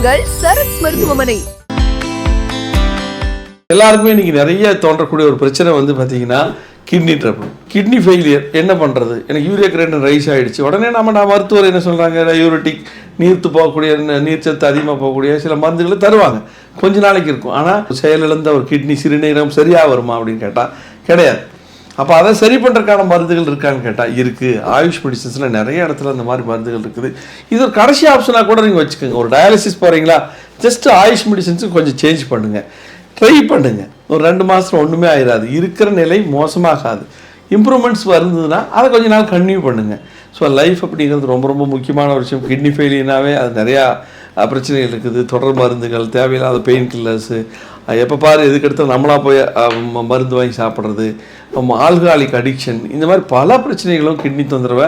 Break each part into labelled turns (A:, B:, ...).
A: அணுகுங்கள் சரண்ஸ் மருத்துவமனை.
B: எல்லாருக்குமே இன்னைக்கு நிறைய தோன்றக்கூடிய ஒரு பிரச்சனை வந்து பார்த்தீங்கன்னா கிட்னி ட்ரபிள், கிட்னி ஃபெயிலியர். என்ன பண்ணுறது, எனக்கு யூரியா கிரேட்டின் ரைஸ் ஆகிடுச்சு. உடனே நான் மருத்துவர் என்ன சொல்கிறாங்க, யூரிட்டிக் நீர்த்து போகக்கூடிய நீர்ச்சத்து அதிகமாக போகக்கூடிய சில மருந்துகளை தருவாங்க. கொஞ்ச நாளைக்கு இருக்கும். ஆனால் செயலிழந்த ஒரு கிட்னி சிறுநீரகம் சரியாக வருமா அப்படின்னு கேட்டால் கிடையாது. அப்போ அதை சரி பண்ணுறதுக்கான மருந்துகள் இருக்கான்னு கேட்டால் இருக்குது. ஆயுஷ் மெடிசன்ஸில் நிறைய இடத்துல அந்த மாதிரி மருந்துகள் இருக்குது. இது ஒரு கடைசி ஆப்ஷனாக கூட நீங்கள் வச்சுக்கோங்க. ஒரு டயாலிசிஸ் போகிறீங்களா, ஜஸ்ட் ஆயுஷ் மெடிசன்ஸுக்கு கொஞ்சம் சேஞ்ச் பண்ணுங்கள், ட்ரை பண்ணுங்கள். ஒரு 2 மாதம் ஒன்றுமே ஆயிடாது. இருக்கிற நிலை மோசமாகாது. இம்ப்ரூவ்மெண்ட்ஸ் வருதுன்னா அதை கொஞ்ச நாள் கன்டினியூ பண்ணுங்கள். ஸோ லைஃப் அப்படிங்கிறது ரொம்ப ரொம்ப முக்கியமான ஒரு விஷயம். கிட்னி ஃபெயிலியர்னாவே அது நிறையா பிரச்சனைகள் இருக்குது. தொடர் மருந்துகள், தேவையில்லாத பெயின் கில்லர்ஸு, எப்போ பாரு எதுக்கெடுத்தால் நம்மளாக போய் மருந்து வாங்கி சாப்பிட்றது, ஆல்கஹாலிக் அடிக்ஷன், இந்த மாதிரி பல பிரச்சனைகளும் கிட்னி தொந்தரவை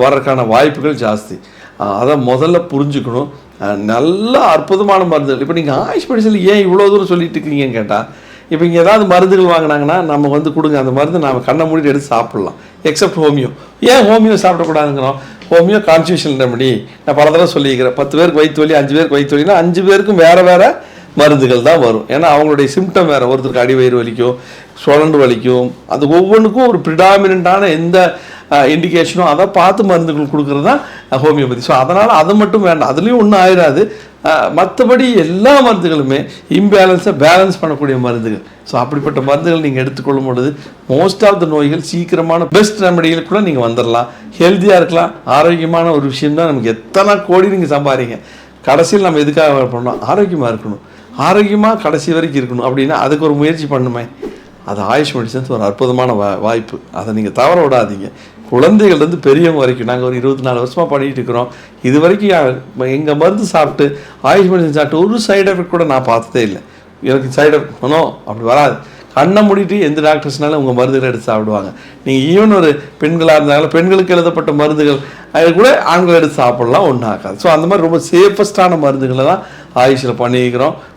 B: வர்றதுக்கான வாய்ப்புகள் ஜாஸ்தி. அதை முதல்ல புரிஞ்சுக்கணும். நல்ல அற்புதமான மருந்துகள். இப்போ நீங்கள் ஆயுஷ் மெடிசனில் ஏன் இவ்வளோ தூரம் சொல்லிட்டு இருக்கீங்கன்னு கேட்டால், இப்போ இங்கே ஏதாவது மருந்துகள் வாங்கினாங்கன்னா நம்ம வந்து கொடுங்க, அந்த மருந்து நம்ம கண்ணை மூடிட்டு எடுத்து சாப்பிட்லாம். Except homeo. ஏன் ஹோமியோ சாப்பிடக்கூடாதுங்கிறோம்? Homeo constitution remedy. நான் பல தடவை சொல்லிக்கிறேன். 10 பேருக்கு வயிற்று வலி, 5 பேருக்கு வயிற்று வலினா 5 பேருக்கும் வேறு வேறு மருந்துகள் தான் வரும். ஏன்னா அவங்களுடைய சிம்டம் வேறு. ஒருத்தருக்கு அடிவயிறு வலிக்கும், சுழண்டு வலிக்கும். அது ஒவ்வொன்றுக்கும் ஒரு ப்ரிடாமினண்ட்டான எந்த இண்டிகேஷனும் அதை பார்த்து மருந்துகள் கொடுக்குறது தான் ஹோமியோபதி. ஸோ அதனால் அது மட்டும் வேண்டாம், அதுலேயும் ஒன்றும் ஆயிடாது. மற்றபடி எல்லா மருந்துகளுமே இம்பேலன்ஸை பேலன்ஸ் பண்ணக்கூடிய மருந்துகள். ஸோ அப்படிப்பட்ட மருந்துகள் நீங்கள் எடுத்துக்கொள்ளும் பொழுது மோஸ்ட் ஆஃப் த நோய்கள் சீக்கிரமான பெஸ்ட் ரெமடிகள் கூட நீங்கள் வந்துடலாம். ஹெல்த்தியாக இருக்கலாம். ஆரோக்கியமான ஒரு விஷயம் தான். நமக்கு எத்தனை கோடி நீங்கள் சம்பாதிங்க, கடைசியில் நம்ம எதுக்காக பண்ணணும்? ஆரோக்கியமாக இருக்கணும். ஆரோக்கியமாக கடைசி வரைக்கும் இருக்கணும். அப்படின்னா அதுக்கு ஒரு முயற்சி பண்ணுமே. அது ஆயுஷ் மெடிசன்ஸ் ஒரு அற்புதமான வாய்ப்பு. அதை நீங்கள் தவற விடாதீங்க. குழந்தைகள்லேருந்து பெரியவங்க வரைக்கும் நாங்கள் ஒரு 24 வருஷமாக பண்ணிகிட்டு இருக்கிறோம். இது வரைக்கும் எங்கள் மருந்து சாப்பிட்டு ஆயுஷ் மெடிசன் சாப்பிட்டு ஒரு சைடு எஃபெக்ட் கூட நான் பார்த்ததே இல்லை. எனக்கு சைடு எஃபெக்ட் பண்ணோம் அப்படி வராது. கண்ணை மூடிட்டு எந்த டாக்டர்ஸ்னாலும் உங்கள் மருந்துகளை எடுத்து சாப்பிடுவாங்க. நீங்கள் ஈவன் ஒரு பெண்களாக இருந்தாலும் பெண்களுக்கு எழுதப்பட்ட மருந்துகள் அது கூட ஆண்கள் எடுத்து சாப்பிடலாம், ஒன்றும் ஆகாது. ஸோ அந்த மாதிரி ரொம்ப சேஃபஸ்டான மருந்துகளை தான் ஆயுஷில்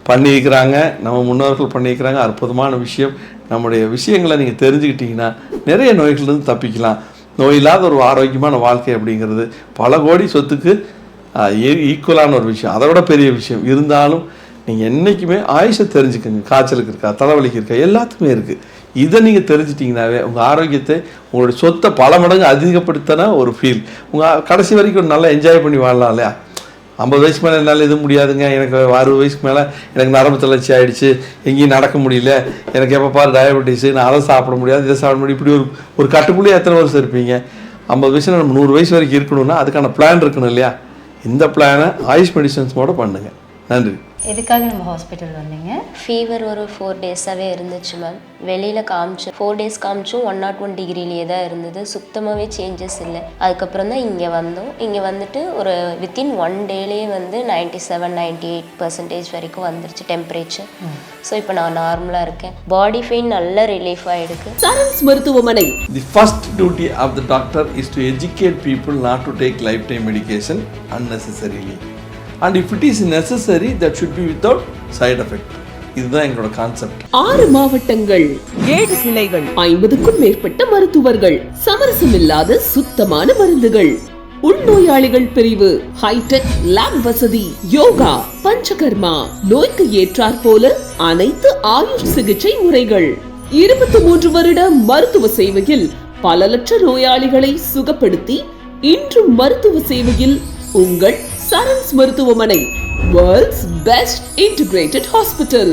B: பண்ணியிருக்கிறாங்க. நம்ம முன்னோர்கள் பண்ணியிருக்கிறாங்க. அற்புதமான விஷயம். நம்முடைய விஷயங்களை நீங்கள் தெரிஞ்சுக்கிட்டிங்கன்னா நிறைய நோய்கள்லேருந்து தப்பிக்கலாம். நோய் இல்லாத ஒரு ஆரோக்கியமான வாழ்க்கை அப்படிங்கிறது பல கோடி சொத்துக்கு ஈக்குவலான ஒரு விஷயம். அதை விட பெரிய விஷயம். இருந்தாலும் நீங்கள் என்றைக்குமே ஆயுஷை தெரிஞ்சுக்கோங்க. காய்ச்சலுக்கு இருக்கா, தலைவலிக்கு இருக்கா, எல்லாத்துக்குமே இருக்குது. இதை நீங்கள் தெரிஞ்சிட்டிங்கனாவே உங்கள் ஆரோக்கியத்தை, உங்களுடைய சொத்தை பல மடங்கு அதிகப்படுத்தின ஒரு ஃபீல். உங்கள் கடைசி வரைக்கும் நல்லா என்ஜாய் பண்ணி வாழலாம் இல்லையா? 50 வயசுக்கு மேலே என்னால் எதுவும் முடியாதுங்க, எனக்கு 60 வயசுக்கு மேலே எனக்கு நரம்பு தளர்ச்சி ஆகிடுச்சு, எங்கேயும் நடக்க முடியல, எனக்கு எப்போ பாரு டயபெட்டிஸு, நான் அதை சாப்பிட முடியாது, இதை சாப்பிட முடியும், இப்படி ஒரு கட்டுக்குள்ளேயே எத்தனை வருஷம் இருப்பீங்க? 50 வயசில் நம்ம 100 வயசு வரைக்கும் இருக்கணும்னா அதுக்கான பிளான் இருக்கணும் இல்லையா? இந்த பிளானை ஆயுஷ் மெடிசன்ஸோட பண்ணுங்கள். நன்றி.
C: எதுக்காக நம்ம ஹாஸ்பிட்டல் வந்தீங்க? ஃபீவர் ஒரு 4 டேஸாகவே இருந்துச்சு மேம். வெளியில் காமிச்சு 4 டேஸ் காமிச்சும் 101 டிகிரிலேயே தான் இருந்தது. சுத்தமாகவே சேஞ்சஸ் இல்லை. அதுக்கப்புறம் தான் இங்கே வந்தோம். இங்கே வந்துட்டு ஒரு வித்தின் 1 டேலேயே வந்து 97-98% வரைக்கும் வந்துருச்சு டெம்பரேச்சர். ஸோ இப்போ நான் நார்மலாக இருக்கேன். பாடி பெயின் நல்ல ரிலீஃப் ஆகிடுக்கு.
A: சரண்ஸ் மருத்துவமனை.
B: The first duty of the doctor is to educate people not to take lifetime medication unnecessarily. And if it is necessary, that should be without side effect. இதுதான் எங்களோட concept.
A: 6 மாவட்டங்கள், 7 கிளைகள், 50க்கும் மேற்பட்ட மருத்துவர்கள், சமரசமில்லாத சுத்தமான மருந்துகள், உள்நோயாளிகள் பிரிவு, ஹைடெக் லேப் வசதி, யோகா, பஞ்சகர்மா, நோய்க்கு ஏற்றாற் போல அனைத்து ஆயுஷ் சிகிச்சை முறைகள், 23 வருட மருத்துவ சேவையில் பல லட்ச நோயாளிகளை சுகப்படுத்தி இன்றும் மருத்துவ சேவையில் உங்கள் சரண்ஸ் மருத்துவமனை, வேர்ல்ட்ஸ் பெஸ்ட் இன்டிகிரேட்டட் ஹாஸ்பிட்டல்.